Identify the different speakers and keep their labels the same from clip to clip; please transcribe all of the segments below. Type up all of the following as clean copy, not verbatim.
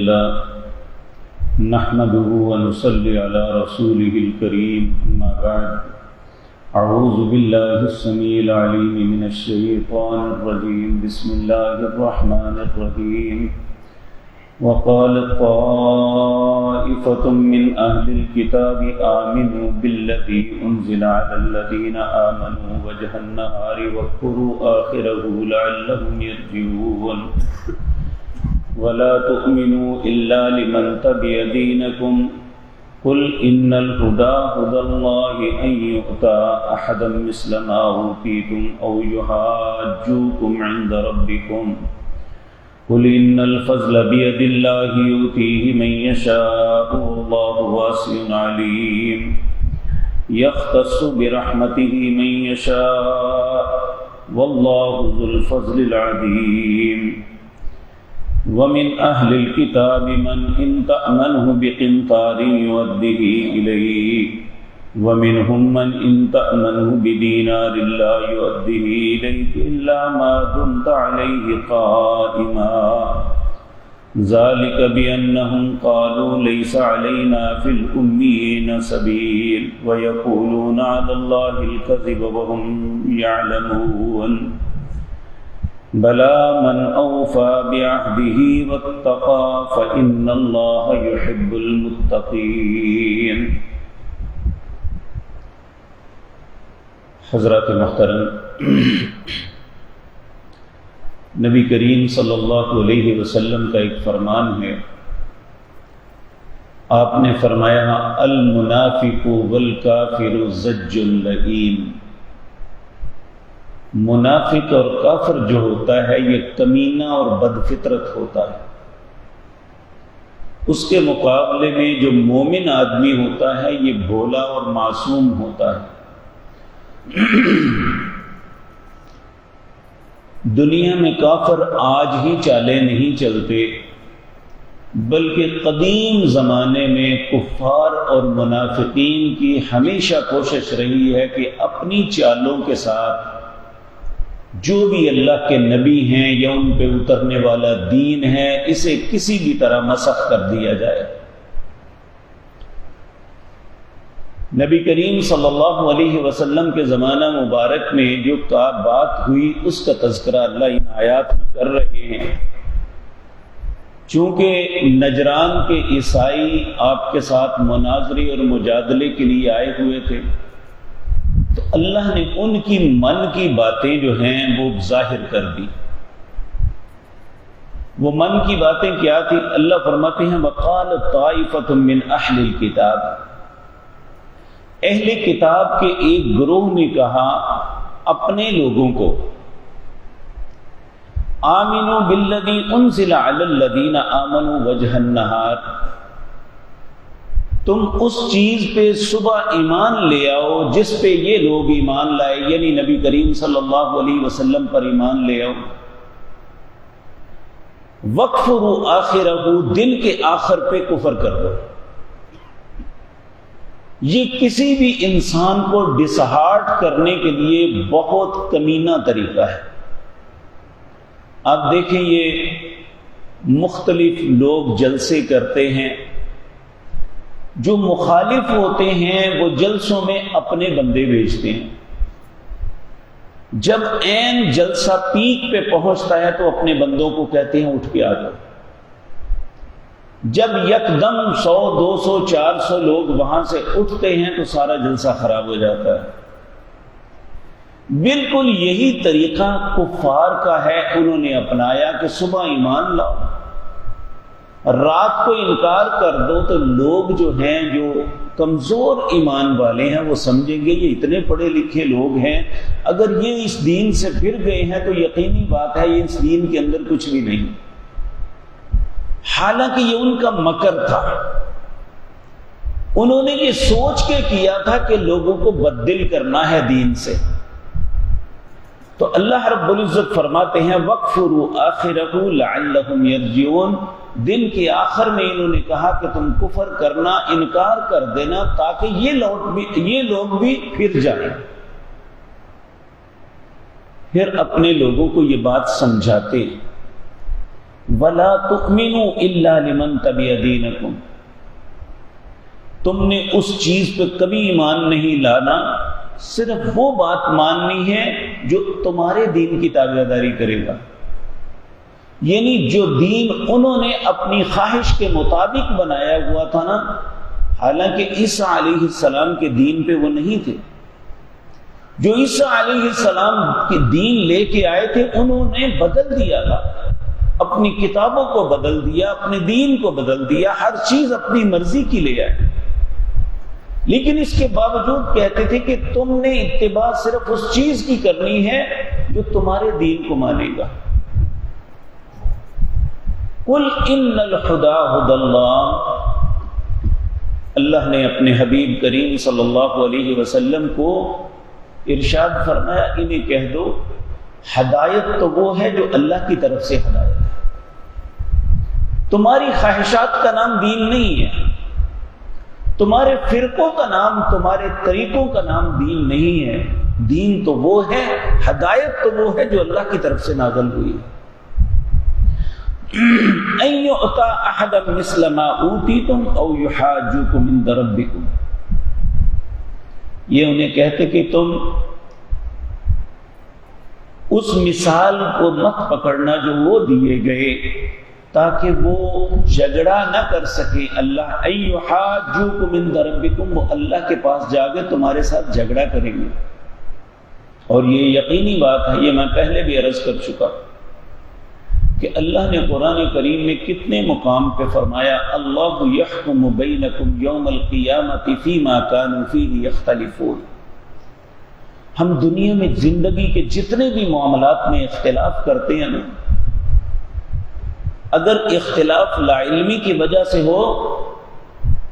Speaker 1: لله نحمده ونصلي على رسوله الكريم أما بعد أعوذ بالله السميع العليم من الشيطان الرجيم بسم الله الرحمن الرحيم وقال طائفة من أهل الكتاب آمنوا بالذي أنزل على الذين آمنوا وجه النهار واكفروا آخره لعلهم يرجعون ولا تؤمنوا إلا لمن تبع دينكم قل إن الهدى هدى الله أن يؤتى أحدا مثل ما أوتيتم أو يحاجوكم عند ربكم قل إن الفضل بيد الله يؤتيه من يشاء والله واسع عليم يختص برحمته من يشاء والله ذو الفضل العظيم ومن أهل الكتاب من إن تأمنه بقنطار يؤده إليك ومنهم من إن تأمنه بدينار لا يؤده إليك إلا ما دمت عليه قائما ذلك بأنهم قالوا ليس علينا في الأميين سبيل ويقولون على الله الكذب وهم يعلمون بلى من أوفى بعهده واتقى فإن الله يحب المتقين. حضرات محترم، نبی کریم صلی اللہ علیہ وسلم کا ایک فرمان ہے. آپ نے فرمایا المنافق والکافر زج اللئیم. منافق اور کافر جو ہوتا ہے یہ کمینہ اور بد فطرت ہوتا ہے. اس کے مقابلے میں جو مومن آدمی ہوتا ہے یہ بھولا اور معصوم ہوتا ہے. دنیا میں کافر آج ہی چالیں نہیں چلتے، بلکہ قدیم زمانے میں کفار اور منافقین کی ہمیشہ کوشش رہی ہے کہ اپنی چالوں کے ساتھ جو بھی اللہ کے نبی ہیں یا ان پہ اترنے والا دین ہے اسے کسی بھی طرح مسخ کر دیا جائے. نبی کریم صلی اللہ علیہ وسلم کے زمانہ مبارک میں جو بات ہوئی اس کا تذکرہ اللہ ان آیات میں کر رہے ہیں. چونکہ نجران کے عیسائی آپ کے ساتھ مناظرے اور مجادلے کے لیے آئے ہوئے تھے، تو اللہ نے ان کی من کی باتیں جو ہیں وہ ظاہر کر دی. وہ من کی باتیں کیا تھی؟ اللہ فرماتے ہیں وقال طائفۃ من اہل الکتاب. اہل کتاب کے ایک گروہ نے کہا اپنے لوگوں کو آمنوا بالذی انزل علی الذین آمنوا وجہ النہار، تم اس چیز پہ صبح ایمان لے آؤ جس پہ یہ لوگ ایمان لائے، یعنی نبی کریم صلی اللہ علیہ وسلم پر ایمان لے آؤ. وَاکْفُرُوا آخِرَهُ، دن کے آخر پہ کفر کر دو. یہ کسی بھی انسان کو ڈسہارٹ کرنے کے لیے بہت کمینہ طریقہ ہے. آپ دیکھیں یہ مختلف لوگ جلسے کرتے ہیں، جو مخالف ہوتے ہیں وہ جلسوں میں اپنے بندے بھیجتے ہیں. جب عین جلسہ پیک پہ پہنچتا ہے تو اپنے بندوں کو کہتے ہیں اٹھ کے آ جاؤ. جب یکدم 100 200 400 لوگ وہاں سے اٹھتے ہیں تو سارا جلسہ خراب ہو جاتا ہے. بالکل یہی طریقہ کفار کا ہے. انہوں نے اپنایا کہ صبح ایمان لاؤ، رات کو انکار کر دو، تو لوگ جو ہیں جو کمزور ایمان والے ہیں وہ سمجھیں گے یہ اتنے پڑھے لکھے لوگ ہیں، اگر یہ اس دین سے پھر گئے ہیں تو یقینی بات ہے یہ اس دین کے اندر کچھ بھی نہیں. حالانکہ یہ ان کا مکر تھا. انہوں نے یہ سوچ کے کیا تھا کہ لوگوں کو بددل کرنا ہے دین سے. تو اللہ رب العزت فرماتے ہیں وَاکْفُرُوا آخِرَهُ لَعَلَّهُمْ يَرْجِعُونَ. دن کے آخر میں انہوں نے کہا کہ تم کفر کرنا، انکار کر دینا تاکہ یہ لوگ بھی پھر جائیں. پھر اپنے لوگوں کو یہ بات سمجھاتے. وَلَا تُؤْمِنُوا إِلَّا لِمَنْ تَبِعَ دِينَكُمْ، تم نے اس چیز پہ کبھی ایمان نہیں لانا، صرف وہ بات ماننی ہے جو تمہارے دین کی تابعداری کرے گا، یعنی جو دین انہوں نے اپنی خواہش کے مطابق بنایا ہوا تھا نا، حالانکہ عیسیٰ علیہ السلام کے دین پہ وہ نہیں تھے، جو عیسیٰ علیہ السلام کے دین لے کے آئے تھے انہوں نے بدل دیا تھا، اپنی کتابوں کو بدل دیا، اپنے دین کو بدل دیا، ہر چیز اپنی مرضی کی لے آئے، لیکن اس کے باوجود کہتے تھے کہ تم نے اتباع صرف اس چیز کی کرنی ہے جو تمہارے دین کو مانے گا۔ قل ان الہدی ھدی اللہ، اللہ نے اپنے حبیب کریم صلی اللہ علیہ وسلم کو ارشاد فرمایا، انہیں کہہ دو ہدایت تو وہ ہے جو اللہ کی طرف سے ہدایت ہے، تمہاری خواہشات کا نام دین نہیں ہے، تمہارے فرقوں کا نام، تمہارے طریقوں کا نام دین نہیں ہے، دین تو وہ ہے، ہدایت تو وہ ہے جو اللہ کی طرف سے نازل ہوئی ہے۔ ان یؤتی احدا مثل ما اوتیتم او یحاجوکم عند ربکم، یہ انہیں کہتے کہ تم اس مثال کو مت پکڑنا جو وہ دیے گئے تاکہ وہ جھگڑا نہ کر سکے اللہ، ان یحاجوکم عند ربکم، وہ اللہ کے پاس جا کے تمہارے ساتھ جھگڑا کریں گے، اور یہ یقینی بات ہے، یہ میں پہلے بھی عرض کر چکا کہ اللہ نے قرآن کریم میں کتنے مقام پہ فرمایا اللہ یحکم بینکم یوم القیامۃ فیما کانوا فیہ یختلفون۔ ہم دنیا میں زندگی کے جتنے بھی معاملات میں اختلاف کرتے ہیں نا، اگر اختلاف لا علمی کی وجہ سے ہو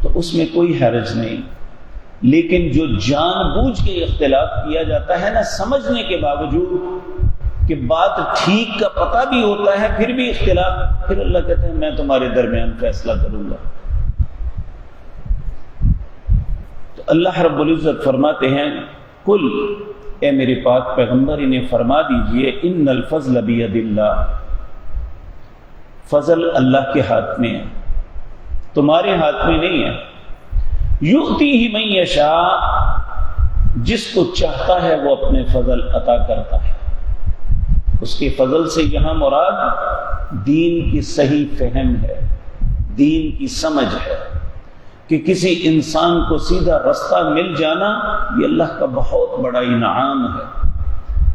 Speaker 1: تو اس میں کوئی حرج نہیں، لیکن جو جان بوجھ کے اختلاف کیا جاتا ہے نا، سمجھنے کے باوجود کہ بات ٹھیک کا پتہ بھی ہوتا ہے پھر بھی اختلاف، پھر اللہ کہتے ہیں میں تمہارے درمیان فیصلہ کروں گا۔ تو اللہ رب العزت فرماتے ہیں قل، اے میرے پاک پیغمبر انہیں فرما دیجئے ان الفضل بید اللہ، فضل اللہ کے ہاتھ میں ہے، تمہارے ہاتھ میں نہیں ہے، یؤتیہ من یشاء، جس کو چاہتا ہے وہ اپنے فضل عطا کرتا ہے۔ اس کے فضل سے یہاں مراد دین کی صحیح فہم ہے، دین کی سمجھ ہے، کہ کسی انسان کو سیدھا رستہ مل جانا یہ اللہ کا بہت بڑا انعام ہے،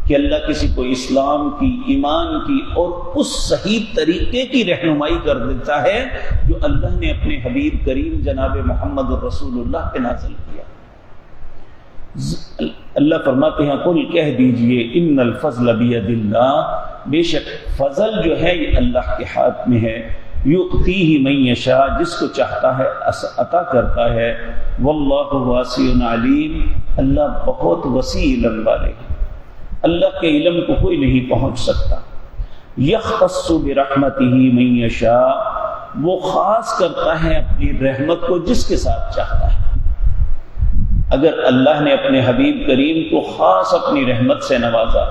Speaker 1: کہ اللہ کسی کو اسلام کی، ایمان کی اور اس صحیح طریقے کی رہنمائی کر دیتا ہے جو اللہ نے اپنے حبیب کریم جناب محمد الرسول اللہ پہ نازل کیا۔ اللہ فرماتے ہیں قل، کہہ دیجئے ان الفضل بید اللہ، بے شک فضل جو ہے یہ اللہ کے ہاتھ میں ہے، یؤتیہ من یشاء، جس کو چاہتا ہے عطا کرتا ہے، واللہ واسع علیم، اللہ بہت وسیع علم والے ہیں، اللہ کے علم کو کوئی نہیں پہنچ سکتا۔ یختص برحمتہ من یشاء، وہ خاص کرتا ہے اپنی رحمت کو جس کے ساتھ چاہتا ہے۔ اگر اللہ نے اپنے حبیب کریم کو خاص اپنی رحمت سے نوازا،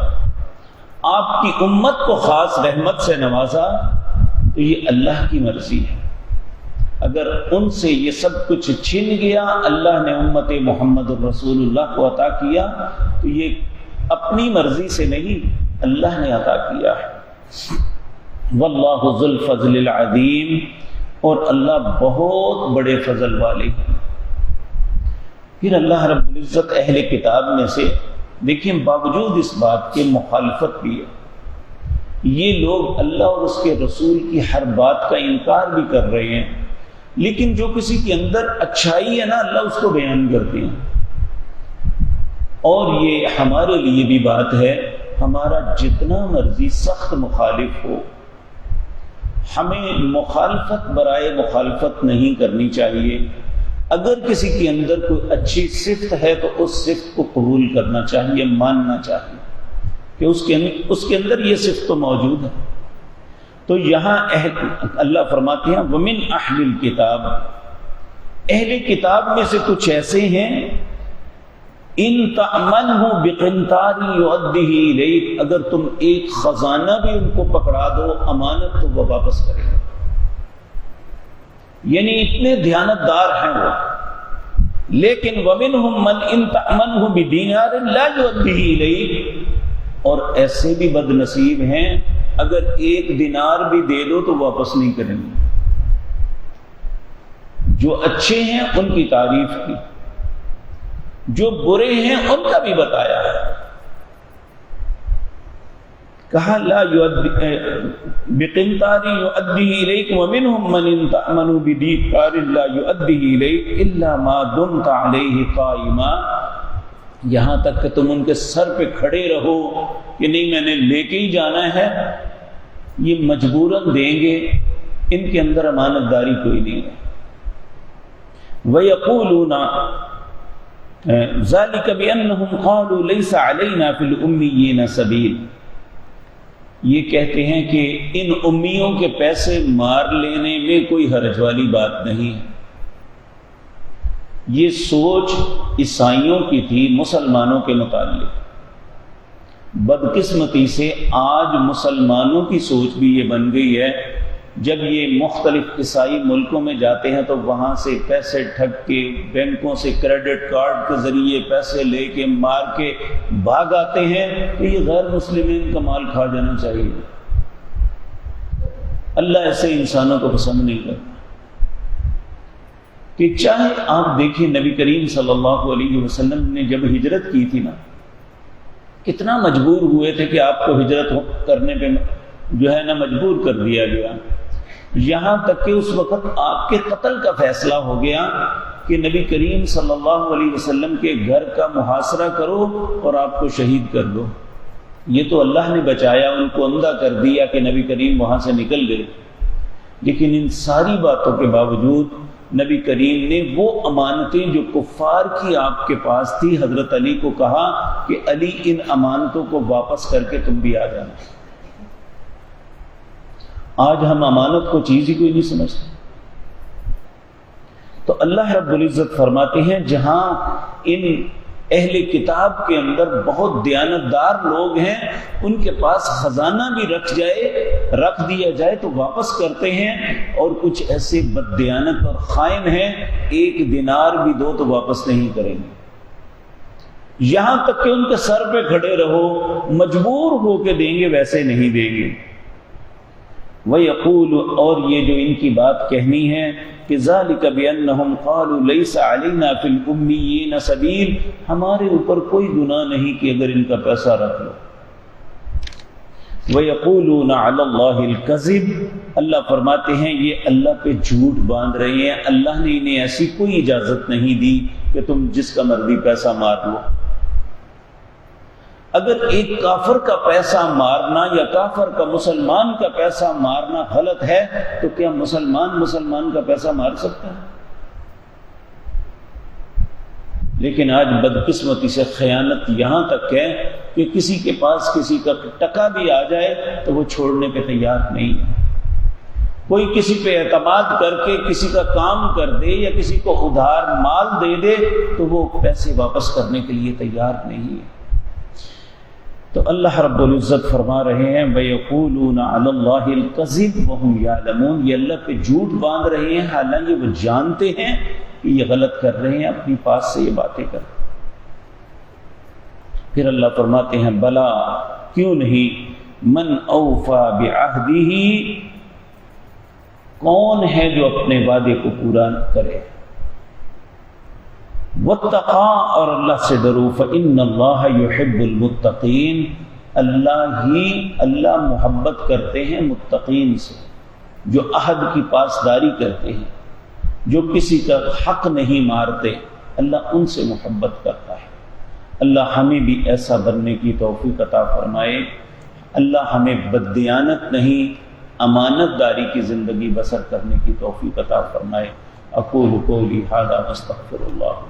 Speaker 1: آپ کی امت کو خاص رحمت سے نوازا، تو یہ اللہ کی مرضی ہے۔ اگر ان سے یہ سب کچھ چھن گیا، اللہ نے امت محمد الرسول اللہ کو عطا کیا، تو یہ اپنی مرضی سے نہیں، اللہ نے عطا کیا ہے۔ واللہ ذو الفضل العظیم، اور اللہ بہت بڑے فضل والے ہیں۔ پھر اللہ رب العزت اہل کتاب میں سے، دیکھیں باوجود اس بات کے مخالفت بھی ہے، یہ لوگ اللہ اور اس کے رسول کی ہر بات کا انکار بھی کر رہے ہیں، لیکن جو کسی کے اندر اچھائی ہے نا، اللہ اس کو بیان کرتے ہیں۔ اور یہ ہمارے لیے بھی بات ہے، ہمارا جتنا مرضی سخت مخالف ہو، ہمیں مخالفت برائے مخالفت نہیں کرنی چاہیے۔ اگر کسی کے اندر کوئی اچھی صفت ہے تو اس صفت کو قبول کرنا چاہیے، ماننا چاہیے کہ اس کے اندر یہ صفت تو موجود ہے۔ تو یہاں اللہ فرماتے ہیں ومن اہل الکتاب، اہل کتاب میں سے کچھ ایسے ہیں ان تأمنہ بقنطار یؤدہ الیک، اگر تم ایک خزانہ بھی ان کو پکڑا دو امانت تو وہ واپس کریں گے. یعنی اتنے دیانتدار ہیں وہ. لیکن ومنہم من ان تأمنہ بدینار لا یؤدہ الیک، اور ایسے بھی بد نصیب ہیں اگر ایک دینار بھی دے دو تو واپس نہیں کریں گے. جو اچھے ہیں ان کی تعریف کی، جو برے ہیں ان کا بھی بتایا ہے. کہا لا بقنطار یؤدہ الیک ومنہم من ان تأمنوا بدینار لا یؤدہ الیک الا ما دمت علیہ قائما، یہاں تک کہ تم ان کے سر پہ کھڑے رہو کہ نہیں میں نے لے کے ہی جانا ہے، یہ مجبوراً دیں گے. ان کے اندر امانت داری کوئی نہیں ہے. وَيَقُولُونَ ذَلِكَ بِأَنَّهُمْ قَالُوا لَيْسَ عَلَيْنَا فِي الْأُمِّيِّينَ سَبِيلٌ، یہ کہتے ہیں کہ ان امیوں کے پیسے مار لینے میں کوئی حرج والی بات نہیں ہے. یہ سوچ عیسائیوں کی تھی مسلمانوں کے متعلق. بدقسمتی سے آج مسلمانوں کی سوچ بھی یہ بن گئی ہے. جب یہ مختلف عیسائی ملکوں میں جاتے ہیں تو وہاں سے پیسے ٹھگ کے، بینکوں سے کریڈٹ کارڈ کے ذریعے پیسے لے کے مار کے بھاگ آتے ہیں کہ یہ غیر مسلمین کا مال کھا جانا چاہیے. اللہ ایسے انسانوں کو پسند نہیں کرتا. کہ چاہے آپ دیکھیں نبی کریم صلی اللہ علیہ وسلم نے جب ہجرت کی تھی نا، کتنا مجبور ہوئے تھے کہ آپ کو ہجرت کرنے پہ جو ہے نا مجبور کر دیا گیا. یہاں تک کہ اس وقت آپ کے قتل کا فیصلہ ہو گیا کہ نبی کریم صلی اللہ علیہ وسلم کے گھر کا محاصرہ کرو اور آپ کو شہید کر دو. یہ تو اللہ نے بچایا، ان کو اندھا کر دیا کہ نبی کریم وہاں سے نکل گئے. لیکن ان ساری باتوں کے باوجود نبی کریم نے وہ امانتیں جو کفار کی آپ کے پاس تھی، حضرت علی کو کہا کہ علی ان امانتوں کو واپس کر کے تم بھی آ جانا. آج ہم امانت کو چیز ہی کوئی نہیں سمجھتے. تو اللہ رب العزت فرماتے ہیں جہاں ان اہل کتاب کے اندر بہت دیانتدار لوگ ہیں، ان کے پاس خزانہ بھی رکھ دیا جائے تو واپس کرتے ہیں، اور کچھ ایسے بد دیانت اور خائن ہیں ایک دینار بھی دو تو واپس نہیں کریں گے. یہاں تک کہ ان کے سر پہ کھڑے رہو، مجبور ہو کے دیں گے، ویسے نہیں دیں گے. وَيَقُولُ، اور یہ جو ان کی بات کہنی ہے کہ ذَلِكَ بِأَنَّهُمْ قَالُوا لَيْسَ عَلَيْنَا فِي الْأُمِّيِّينَ سَبِيلٌ، ہمارے اوپر کوئی گناہ نہیں کہ اگر ان کا پیسہ رکھ لو. وَيَقُولُونَ عَلَى اللَّهِ الْكَذِبَ، اللہ فرماتے ہیں یہ اللہ پہ جھوٹ باندھ رہے ہیں. اللہ نے انہیں ایسی کوئی اجازت نہیں دی کہ تم جس کا مرضی پیسہ مار لو. اگر ایک کافر کا پیسہ مارنا یا کافر کا مسلمان کا پیسہ مارنا غلط ہے تو کیا مسلمان کا پیسہ مار سکتا ہے؟ لیکن آج بدقسمتی سے خیانت یہاں تک ہے کہ کسی کے پاس کسی کا ٹکا بھی آ جائے تو وہ چھوڑنے پہ تیار نہیں ہے. کوئی کسی پہ اعتماد کر کے کسی کا کام کر دے یا کسی کو ادھار مال دے دے تو وہ پیسے واپس کرنے کے لیے تیار نہیں ہے. تو اللہ رب العزت فرما رہے ہیں وَيَقُولُونَ عَلَى اللَّهِ الْكَذِبَ وَهُمْ يَعْلَمُونَ، یہ اللہ پہ جھوٹ باندھ رہے ہیں حالانکہ وہ جانتے ہیں کہ یہ غلط کر رہے ہیں، اپنی پاس سے یہ باتیں کر. پھر اللہ فرماتے ہیں بلا، کیوں نہیں، من اوفا بعہدہ، کون ہے جو اپنے وعدے کو پورا کرے، واتقا، اور اللہ سے ڈرو، فإن اللہ یحب المتقین، اللہ محبت کرتے ہیں متقین سے، جو عہد کی پاسداری کرتے ہیں، جو کسی کا حق نہیں مارتے، اللہ ان سے محبت کرتا ہے. اللہ ہمیں بھی ایسا بننے کی توفیق عطا فرمائے. اللہ ہمیں بددیانت نہیں، امانت داری کی زندگی بسر کرنے کی توفیق عطا فرمائے. اقول قولی ھذا واستغفر اللہ.